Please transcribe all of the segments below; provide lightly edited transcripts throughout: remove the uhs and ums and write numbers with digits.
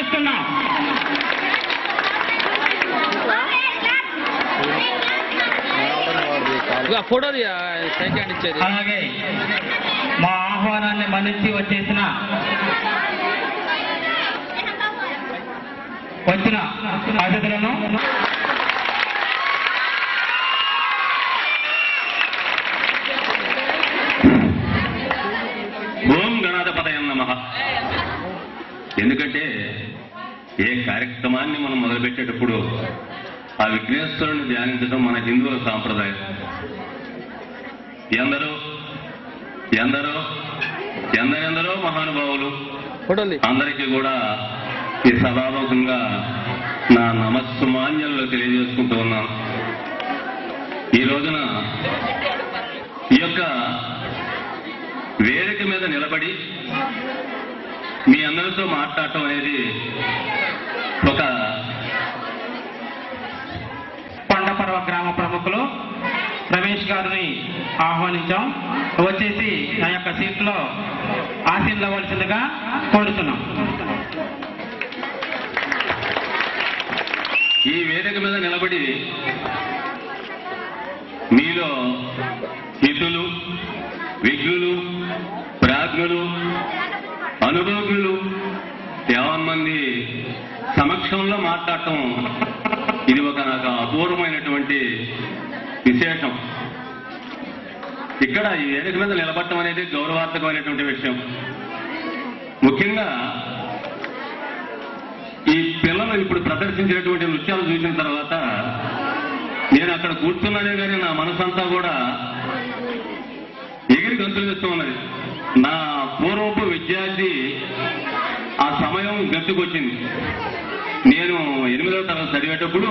ఆహ్వానిస్తున్నాం. అలాగే మా ఆహ్వానాన్ని మన్నించి వచ్చిన అతిథులను ఓం గణాధిపతయ నమః. ఎందుకంటే ఏ కార్యక్రమాన్ని మనం మొదలుపెట్టేటప్పుడు ఆ విఘ్నేశ్వరుని ధ్యానించడం మన హిందువుల సాంప్రదాయం. ఎందరెందరో మహానుభావులు అందరికీ కూడా ఈ సభాముఖంగా నా నమస్సుమాన్యాలు తెలియజేసుకుంటూ ఉన్నాను. ఈ రోజున ఈ యొక్క వేదిక మీద నిలబడి మీ అందరితో మాట్లాడటం అనేది ఒక కొండపర్వ గ్రామ ప్రముఖులు రమేష్ గారిని ఆహ్వానించాం. వచ్చేసి నా యొక్క సీట్లో ఆశీర్వదించవలసిందిగా కోరుతున్నాం. ఈ వేదిక మీద నిలబడి మీలో హితులు, విఘ్నులు, ప్రాజ్ఞులు, అనుభవజ్ఞులు మంది సమక్షంలో మాట్లాడటం ఇది ఒక నాకు అపూర్వమైనటువంటి విశేషం. ఇక్కడ ఈ వేదిక మీద నిలబడటం అనేది గౌరవార్థకమైనటువంటి విషయం. ముఖ్యంగా ఈ పిల్లలు ఇప్పుడు ప్రదర్శించినటువంటి నృత్యాలు చూసిన తర్వాత నేను అక్కడ కూర్చున్నానే కానీ నా మనసంతా కూడా ఎగిరి గంతులు వేస్తూ ఉన్నది. నా పూర్వపు విద్యార్థి ఆ సమయం గట్టుకొచ్చింది. నేను 8వ తరగతి చదివేటప్పుడు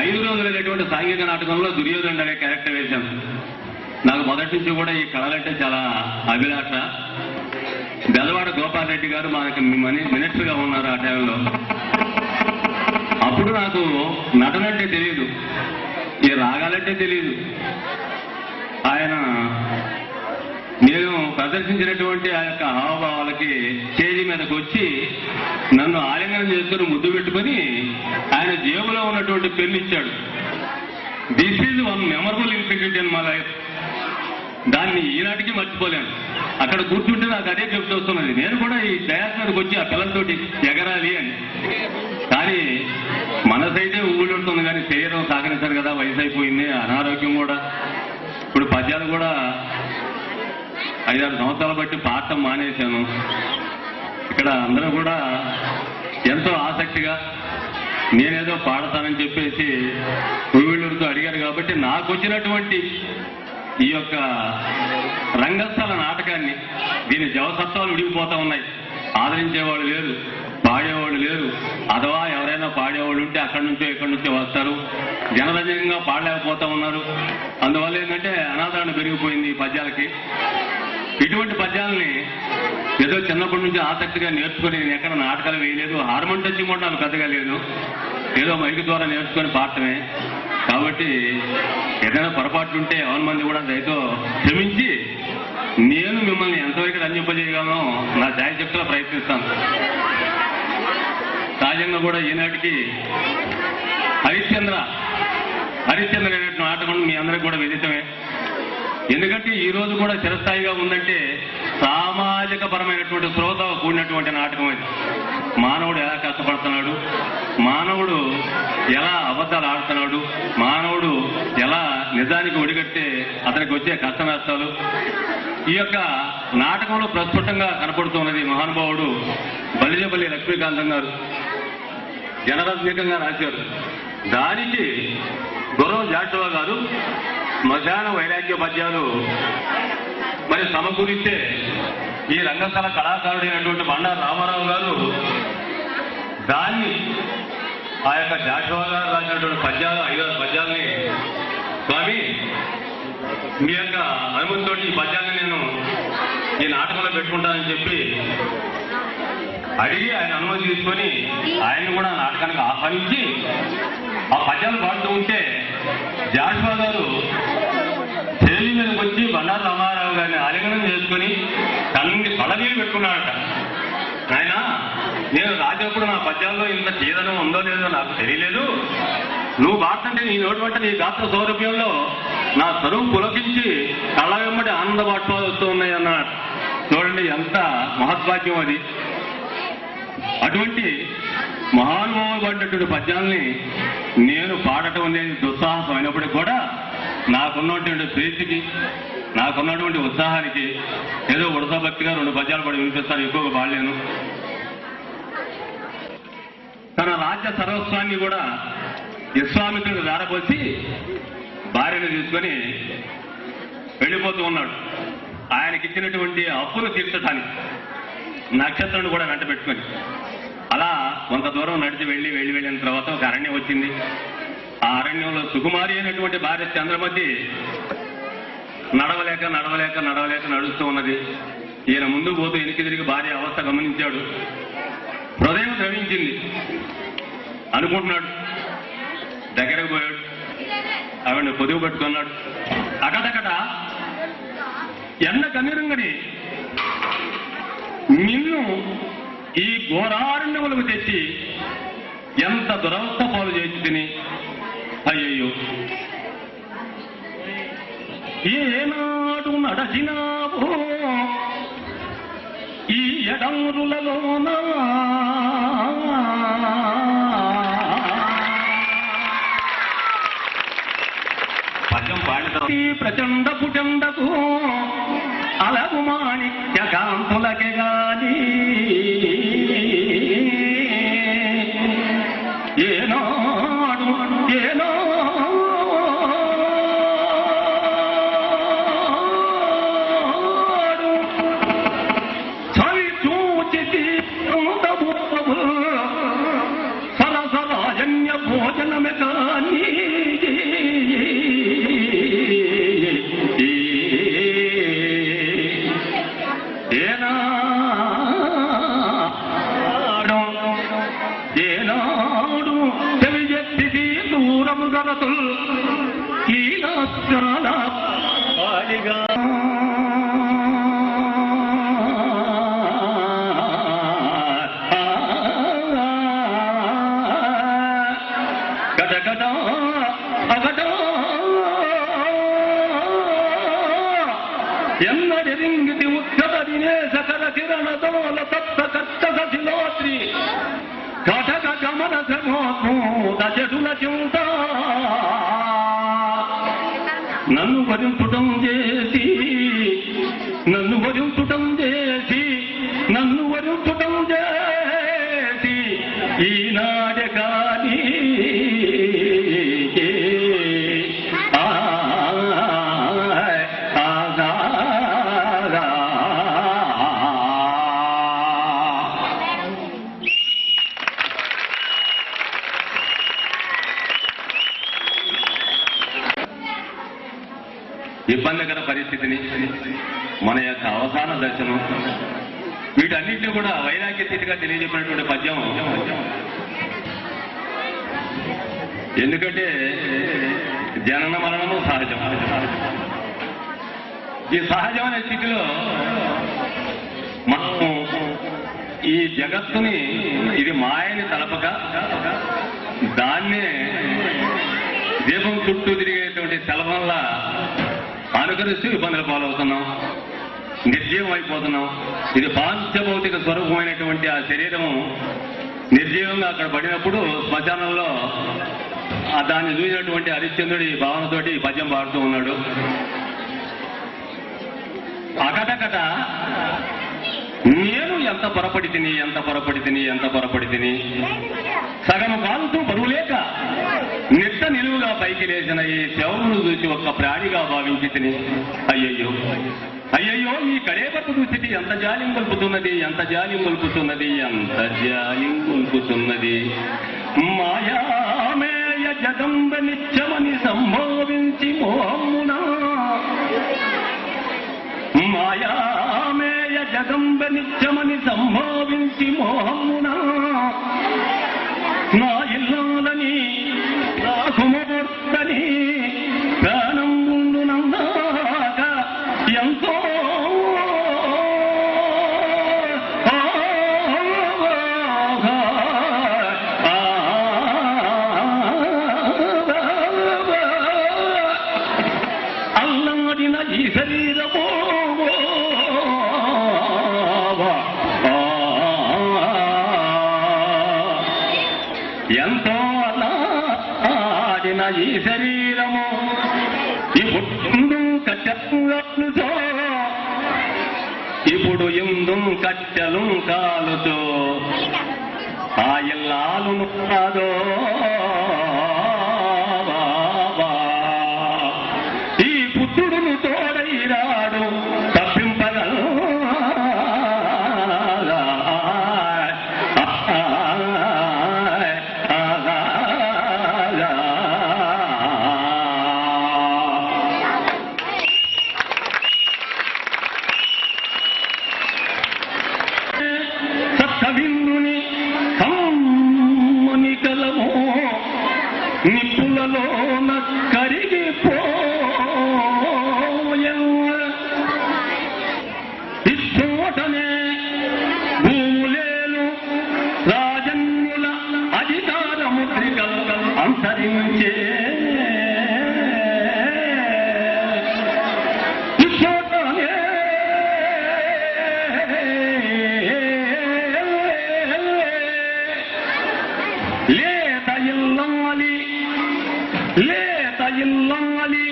5 రోజులైనటువంటి సాంఘిక నాటకంలో దుర్యోధనుడు అనే క్యారెక్టర్ వేశాను. నాకు మొదటి నుంచి కూడా ఈ కళలంటే చాలా అభిలాష. బెదవాడ గోపాల్ రెడ్డి గారు మనకి మినిస్టర్గా ఉన్నారు ఆ టైంలో. అప్పుడు నాకు నటనంటే తెలియదు, ఈ రాగాలంటే తెలియదు. ఆయన నేను ప్రదర్శించినటువంటి ఆ యొక్క హావభావాలకి స్టేజి మీదకి వచ్చి నన్ను ఆలింగనం చేసుకుని ముద్దు పెట్టుకుని ఆయన జేబులో ఉన్నటువంటి పెన్ను ఇచ్చాడు. This is one memorable incident in my life. దాన్ని ఈనాటికి మర్చిపోలేను. అక్కడ కూర్చుంటే నాకు అదే చెప్తూ వస్తున్నది. నేను కూడా ఈ డయాస్ మీదకి వచ్చి ఆ పిల్లలతోటి ఎగరాలి అని. కానీ మనసైతే ఊళ్ళుంటుంది కానీ శరీరం సహకరించారు కదా, వయసు అయిపోయింది, అనారోగ్యం కూడా. ఇప్పుడు పద్యాలు కూడా 5-6 సంవత్సరాలు బట్టి పాడటం మానేశాను. ఇక్కడ అందరూ కూడా ఎంతో ఆసక్తిగా నేనేదో పాడతానని చెప్పేసి ఊళ్ళూరుతో అడిగారు కాబట్టి నాకు వచ్చినటువంటి ఈ యొక్క రంగస్థల నాటకాన్ని దీని జవసత్వాలు ఉడిగిపోతా ఉన్నాయి. ఆదరించేవాళ్ళు లేరు, పాడేవాళ్ళు లేరు. అథవా ఎవరైనా పాడేవాళ్ళు ఉంటే అక్కడి నుంచో ఇక్కడి నుంచో వస్తారు. జనరంజకంగా పాడలేకపోతా ఉన్నారు. అందువల్ల ఏంటంటే అనాదరణ పెరిగిపోయింది ఈ పద్యాలకి. ఇటువంటి పద్యాలని ఏదో చిన్నప్పటి నుంచి ఆసక్తిగా నేర్చుకుని నేను ఎక్కడ నాటకాలు వేయలేదు. హార్మోన్ టచింగ్ కూడా నాకు పెద్దగా లేదు. ఏదో మైక్ ద్వారా నేర్చుకొని పాడటమే. కాబట్టి ఏదైనా పొరపాట్లు ఉంటే ఎవరి మంది కూడా దయతో క్షమించి నేను మిమ్మల్ని ఎంతవరకు రంజింపజేయగలను నా శాయశక్తిలో ప్రయత్నిస్తాను. సహజంగా కూడా ఈనాటికి హరిశ్చంద్ర అనే నాటకం మీ అందరికి కూడా విదితమే. ఎందుకంటే ఈ రోజు కూడా చిరస్థాయిగా ఉందంటే సామాజిక పరమైనటువంటి శ్రోత కూడినటువంటి నాటకం అది. మానవుడు ఎలా కష్టపడుతున్నాడు, మానవుడు ఎలా అబద్ధాలు ఆడుతున్నాడు, మానవుడు ఎలా నిజానికి ఒడిగట్టే అతనికి వచ్చే కష్ట నష్టాలు ఈ యొక్క నాటకంలో ప్రస్ఫుటంగా కనపడుతున్నది. మహానుభావుడు బలిజపల్లి లక్ష్మీకాంతం గారు జనరంజకంగా రాశారు. దానికి గుర్రం జాషువా గారు శ్మశాన వైరాగ్య పద్యాలు మరి సమకూరిస్తే ఈ రంగస్థల కళాకారుడైనటువంటి బండారు రామారావు గారు దాన్ని ఆ యొక్క జాషువా గారు రాసినటువంటి పద్యాలు 5 పద్యాలని స్వామి మీ యొక్క అనుమతితో ఈ పద్యాన్ని నేను ఈ నాటకంలో పెట్టుకుంటానని చెప్పి అడిగి ఆయన అనుమతి తీసుకొని ఆయన్ని కూడా నాటకానికి ఆహ్వానించి ఆ పద్యాలు పాడుతూ ఉంటే జాషువా గారు స్టేజి మీదకి వచ్చి బండారు రామారావు గారిని ఆలింగనం చేసుకుని తనని కళ్ళనీళ్ళు పెట్టుకున్నాడట. ఆయన నేను రాసేప్పుడు నా పద్యాల్లో ఇంత చేదనం ఉందో లేదో నాకు తెలియలేదు. నువ్వు పాడుతుంటే నీ నోటి వెంట నీ గాత్ర సౌరభ్యంలో నా స్వరూపు పులకించి కళ్ళ వెంబడి ఆనంద బాష్పాలు వస్తూ ఉన్నాయి అన్నాడు. చూడండి ఎంత మహద్భాగ్యం అది. అటువంటి మహానుభావుడైనటువంటి పద్యాల్ని నేను పాడటం అనేది దుస్సాహసం అయినప్పటికీ కూడా నాకున్నటువంటి ప్రీతికి, నాకున్నటువంటి ఉత్సాహానికి ఏదో ఉడతభక్తిగా 2 పద్యాలు పడి వినిపిస్తాను, ఎక్కువగా పాడలేను. తన రాజ్య సర్వస్వాన్ని కూడా విశ్వామిత్రుడు దారపోసి భార్యను తీసుకొని వెళ్ళిపోతూ ఉన్నాడు. ఆయనకిచ్చినటువంటి అప్పును తీర్చడానికి నక్షత్రాన్ని కూడా వెంట పెట్టుకొని అలా కొంత దూరం నడిచి వెళ్ళిన తర్వాత ఒక అరణ్యం వచ్చింది. ఆ అరణ్యంలో సుకుమారి అయినటువంటి భార్య చంద్రమతి నడవలేక నడుస్తూ ఉన్నది. ఈయన ముందు పోతూ వెనక్కి తిరిగి భార్య అవస్థ గమనించాడు. హృదయం ద్రవించింది అనుకుంటున్నాడు. దగ్గరకు పోయాడు, ఆవిడ పొదుగు పట్టుకున్నాడు. అకటకట ఎండ కన్నీరంగని నిన్ను ఈ ఘోరారణ్యములకు తెచ్చి ఎంత దురవస్థ పాలు చేసి తిని, అయ్యయ్యో ఏనాడు నడచినావో ఈ ఎడమురులలోనా పద్యం పాడితో ప్రచండ పుటండకు అలగు మాణిక్య కాంతులకే గాని ఏనాడు చవి చూచితి సరసరాజన్య భోజనమే కానీ ఏనాడు తెలియెత్తి దూరము గలతుల్ ఈనాల పాడిగా గదగద అగద ఎన్నడింగితి ఉత్తర దినేశ కర కిరణ దోల తత్త కర్త శిలోత్రి కటక గమన దశడుల చింత నన్ను వరించుటం చేసి ఈనాడే కానీ ఇబ్బందికర పరిస్థితిని, మన యొక్క అవసాన దశను, వీటన్నింటినీ కూడా వైరాగ్య స్థితిగా తెలియజెప్పినటువంటి పద్యం. ఎందుకంటే జనన మరణము సహజం. ఈ సహజమైన స్థితిలో మనము ఈ జగత్తుని, ఇది మాయని తలపక దాన్నే దీపం చుట్టూ తిరిగేటువంటి శలభంలా అనుకరిస్తూ ఇబ్బందుల పాలవుతున్నాం, నిర్జీవం అయిపోతున్నాం. ఇది పాంచభౌతిక స్వరూపమైనటువంటి ఆ శరీరము నిర్జీవంగా అక్కడ పడినప్పుడు శ్మశానంలో దాన్ని చూసినటువంటి హరిశ్చంద్రుడి భావనతోటి పద్యం పాడుతూ ఉన్నాడు. అకటకట నేను ఎంత పొరపడి తిని సగము కాలుతూ బరువులేక నిట్ట నిలువుగా పైకి లేచిన ఈ శవమును చూసి ఒక్క ప్రాణిగా భావించి తిని అయ్యయ్యో ఈ కడేపట్టు చూసి ఎంత జాలిం గొల్పుతున్నది మాయామేయ జగంబ నిత్యమని సంభవించి మోహమునా నా ఇల్లాలని రాకుమూర్తని ప్రాణం ఉండునన్నాక ఎంతో ఈ శరీరము ఇప్పుడు కట్టెలుతో ఇప్పుడు ఇందు కట్టెలు కాలుతో ఆ ఇల్లాలును కాదో ఈ పుత్రుడును తోడైరాడు తప్పింపగల సత్తవిందుని కమ్మని కలము నిప్పులలోన కరిగిపోయెను ఇచ్చోటనే భూములేలు రాజన్యుల అధికార ముద్రికలు అంతరించే ఇచ్చోటనే లేత ఇల్లాలి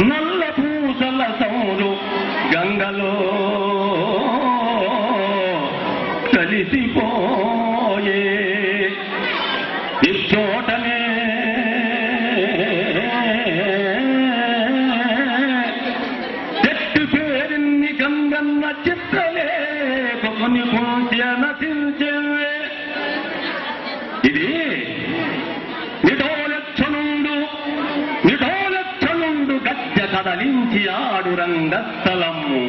నల్ల పూసల సౌరు గంగలో కలిసిపోయే ఇచ్చోటనే చెట్టు పేరుని గంగన్న చిత్రలే కొన్ని పూజ నశించే ఇది నిటోలక్షణుండు గద్య కదలించి ఆడు రంగస్థలము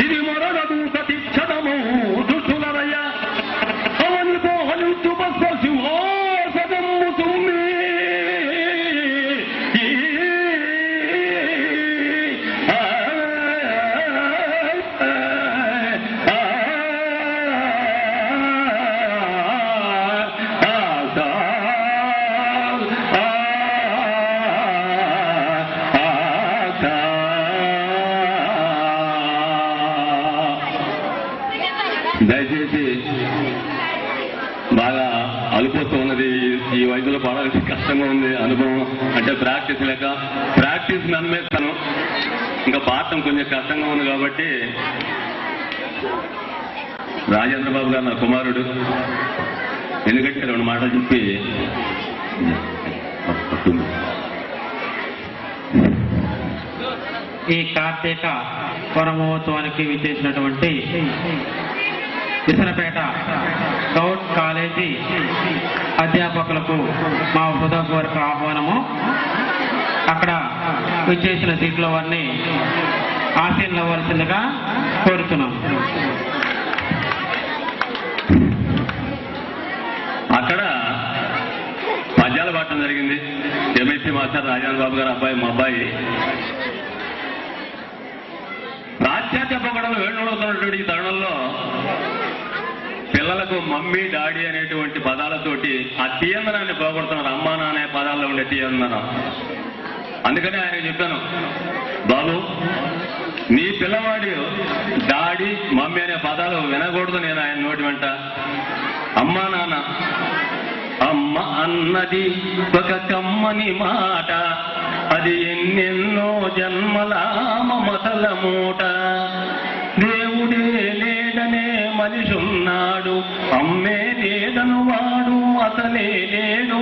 ఇది మొరడదూత తిచ్చడము దుష్టులరయ అవని పోహలించు బస్వ శివాసదమ్ము తుమ్మి దయచేసి బాగా అలుపుతూ ఉన్నది. ఈ వయసులో పాడాల్సి కష్టంగా ఉంది. అనుభవం అంటే ప్రాక్టీస్ లేక ప్రాక్టీస్ నమ్మేస్తాను. ఇంకా పాడటం కొంచెం కష్టంగా ఉంది కాబట్టి రాజేంద్ర బాబు గారు నా కుమారుడు, ఎందుకంటే 2 మాటలు చెప్పి ఈ కార్తీక పరమోత్సవానికి విచ్చేసినటువంటి విసనపేట గౌట్ కాలేజీ అధ్యాపకులకు మా హృదయపూర్వక ఆహ్వానము. అక్కడ విచ్చేసిన సీట్ల వారిని ఆశీర్వదించవలసిందిగా కోరుతున్నాం. అక్కడ పద్యాలు పాడటం జరిగింది. ఎంఎస్సీ మాస్టర్ రాజేంద్ర బాబు గారు అబ్బాయి, మా అబ్బాయి పాశ్చాత్య పొగడలు వేణుడుతున్నటువంటి ఈ తరుణంలో పిల్లలకు మమ్మీ డాడీ అనేటువంటి పదాలతోటి ఆ తీయందనాన్ని పోగొడుతున్నారు. అమ్మా నాన్న అనే పదాల్లో ఉండే తీయందనం. అందుకని ఆయన చెప్పాను, బాబు నీ పిల్లవాడి డాడీ మమ్మీ అనే పదాలు వినకూడదు. నేను ఆయన నోటి వెంట అమ్మా నాన్న, అమ్మ అన్నది ఒక కమ్మని మాట, అది ఎన్నెన్నో జన్మల మమతల మూట. దేవుడే లేడనే మనిషి ఉన్నాడు, అమ్మే లేడను వాడు అసలే లేడు.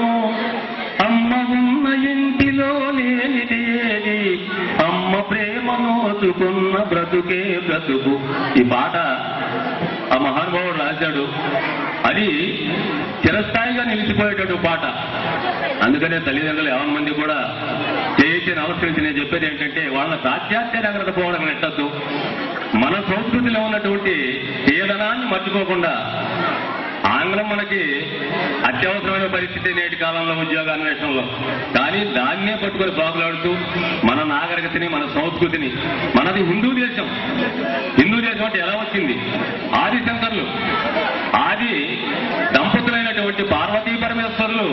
అమ్మ ఉన్న ఇంటిలో లేనిది ఏది, అమ్మ ప్రేమ నోచుకున్న బ్రతుకే బ్రతుకు. ఈ పాట ఆ మహానుభావుడు రాశాడు. అది చిరస్థాయిగా నిలిచిపోయేటట్టు పాట. అందుకనే తల్లిదండ్రులు 50 మంది కూడా చేసి నమస్కరించి నేను చెప్పేది ఏంటంటే, వాళ్ళ పాశ్చాత్య నగరత పోవడం నెట్టద్దు. మన సంస్కృతిలో ఉన్నటువంటి తీయదనాన్ని మర్చిపోకుండా, ఆంగ్లం మనకి అత్యవసరమైన పరిస్థితి నేటి కాలంలో ఉద్యోగ అన్వేషణలో, కానీ దాన్నే పట్టుకొని బాగులాడుతూ మన నాగరికతని, మన సంస్కృతిని, మనది హిందూ దేశం. హిందూ దేశం అంటే ఎలా వచ్చింది? ఆదిశంకర్లు, ఆది దంపతులైనటువంటి పార్వతీ పరమేశ్వరులు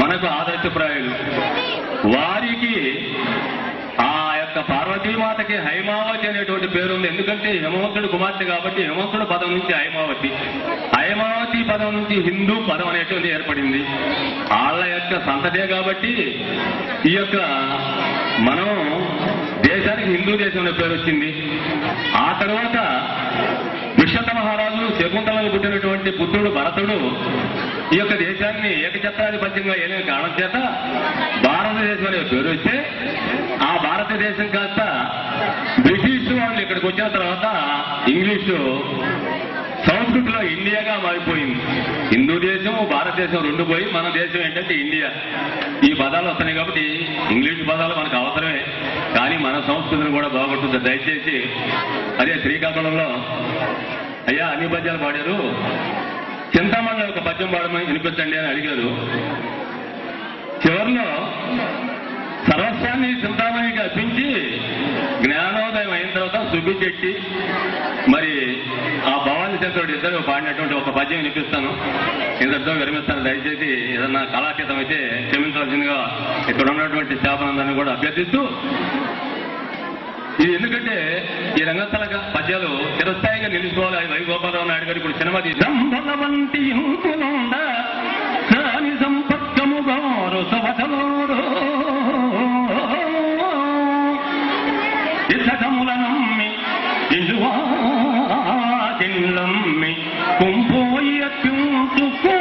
మనకు ఆదర్శప్రాయులు. వారికి ఆ యొక్క పార్వతీమాతకి హైమావతి అనేటువంటి పేరు ఉంది. ఎందుకంటే హేమవంతుడు కుమార్తె కాబట్టి హేమవంతుడు పదం నుంచి హైమావతి, హైమావతి పదం నుంచి హిందూ పదం అనేటువంటి ఏర్పడింది. వాళ్ళ యొక్క సంతతే కాబట్టి ఈ యొక్క మనం దేశానికి హిందూ దేశం అనే పేరు వచ్చింది. ఆ తర్వాత దుష్యంత మహారాజు శకుంతలకు పుట్టినటువంటి పుత్రుడు భరతుడు ఈ యొక్క దేశాన్ని ఏకఛత్రాధిపత్యంగా ఏలిన కారణం చేత భారతదేశం అనే పేరు వస్తే ఆ భారతదేశం కాస్త బ్రిటిష్ వాళ్ళు ఇక్కడికి వచ్చిన తర్వాత ఇంగ్లీషు సంస్కృతిలో ఇండియాగా మారిపోయింది. హిందూ దేశం భారతదేశం రెండు పోయి మన దేశం ఏంటంటే ఇండియా. ఈ పదాలు వస్తున్నాయి కాబట్టి ఇంగ్లీష్ పదాలు మనకు అవసరమే, కానీ మన సంస్కృతిని కూడా బాగుంటుంది. దయచేసి అదే శ్రీకాకుళంలో అయ్యా అన్ని పద్యాలు పాడారు, చింతామణిలో ఒక పద్యం పాడమని వినిపించండి అని అడిగారు. చివరిలో సర్వస్వాన్ని చింతామణికి అర్పించి జ్ఞానోదయం అయిన తర్వాత సుబ్బిచెట్టి మరి ఆ భవానీ శంకరుడు ఇద్దరు పాడినటువంటి ఒక పద్యం వినిపిస్తాను, ఇంతటితో విరమిస్తాను. దయచేసి ఏదన్నా కళాతీతం అయితే క్షమించవలసిందిగా ఇక్కడ ఉన్నటువంటి శాపనందాన్ని కూడా అభ్యర్థిస్తూ, ఇది ఎందుకంటే ఈ రంగస్థల పద్యాలు చిరస్థాయిగా నిలుచుకోవాలి. అది వైగోపాలరావు నాయుడు గారు ఇప్పుడు సినిమా తీసి ఇసకములనమ్మి ఇజువా తిల్లమ్మి కుంపోయి అత్యుంచుకో